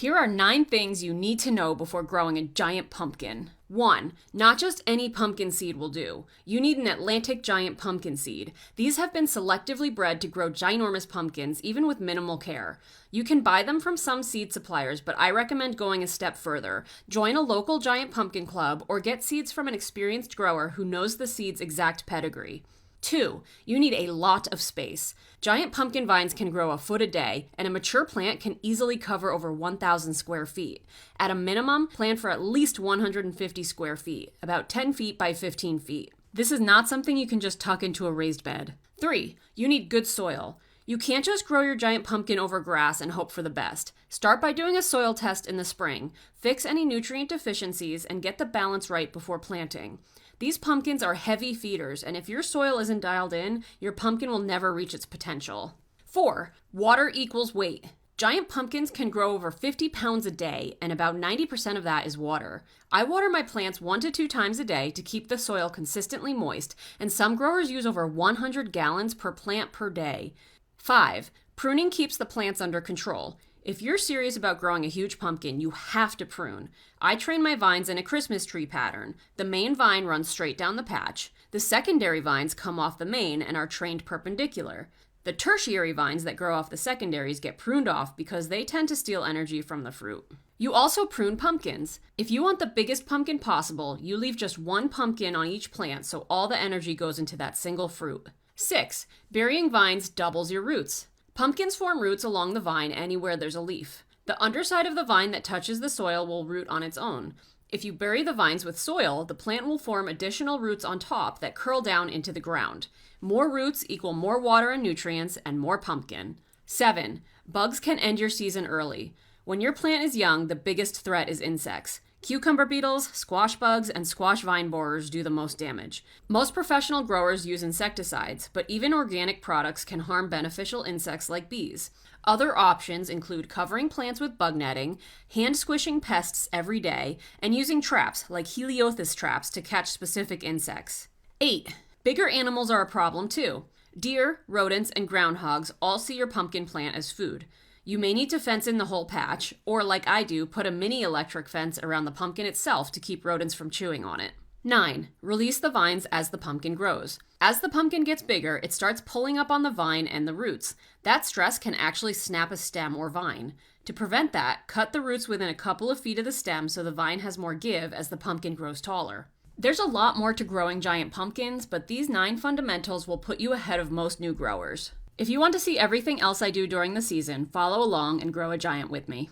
Here are 9 things you need to know before growing a giant pumpkin. 1. Not just any pumpkin seed will do. You need an Atlantic giant pumpkin seed. These have been selectively bred to grow ginormous pumpkins, even with minimal care. You can buy them from some seed suppliers, but I recommend going a step further. Join a local giant pumpkin club or get seeds from an experienced grower who knows the seed's exact pedigree. 2. You need a lot of space. Giant pumpkin vines can grow a foot a day, and a mature plant can easily cover over 1,000 square feet. At a minimum, plan for at least 150 square feet, about 10 feet by 15 feet. This is not something you can just tuck into a raised bed. 3. You need good soil. You can't just grow your giant pumpkin over grass and hope for the best. Start by doing a soil test in the spring. Fix any nutrient deficiencies and get the balance right before planting. These pumpkins are heavy feeders, and if your soil isn't dialed in, your pumpkin will never reach its potential. 4. Water equals weight. Giant pumpkins can grow over 50 pounds a day, and about 90% of that is water. I water my plants 1 to 2 times a day to keep the soil consistently moist, and some growers use over 100 gallons per plant per day. 5. Pruning keeps the plants under control. If you're serious about growing a huge pumpkin, you have to prune. I train my vines in a Christmas tree pattern. The main vine runs straight down the patch. The secondary vines come off the main and are trained perpendicular. The tertiary vines that grow off the secondaries get pruned off because they tend to steal energy from the fruit. You also prune pumpkins. If you want the biggest pumpkin possible, you leave just 1 pumpkin on each plant so all the energy goes into that single fruit. 6. Burying vines doubles your roots. Pumpkins form roots along the vine anywhere there's a leaf. The underside of the vine that touches the soil will root on its own. If you bury the vines with soil, the plant will form additional roots on top that curl down into the ground. More roots equal more water and nutrients and more pumpkin. 7. Bugs can end your season early. When your plant is young, the biggest threat is insects. Cucumber beetles, squash bugs, and squash vine borers do the most damage. Most professional growers use insecticides, but even organic products can harm beneficial insects like bees. Other options include covering plants with bug netting, hand squishing pests every day, and using traps like Heliothis traps to catch specific insects. 8. Bigger animals are a problem too. Deer, rodents, and groundhogs all see your pumpkin plant as food. You may need to fence in the whole patch, or like I do, put a mini electric fence around the pumpkin itself to keep rodents from chewing on it. 9. Release the vines as the pumpkin grows. As the pumpkin gets bigger, it starts pulling up on the vine and the roots. That stress can actually snap a stem or vine. To prevent that, cut the roots within a couple of feet of the stem so the vine has more give as the pumpkin grows taller. There's a lot more to growing giant pumpkins, but these 9 fundamentals will put you ahead of most new growers. If you want to see everything else I do during the season, follow along and grow a giant with me.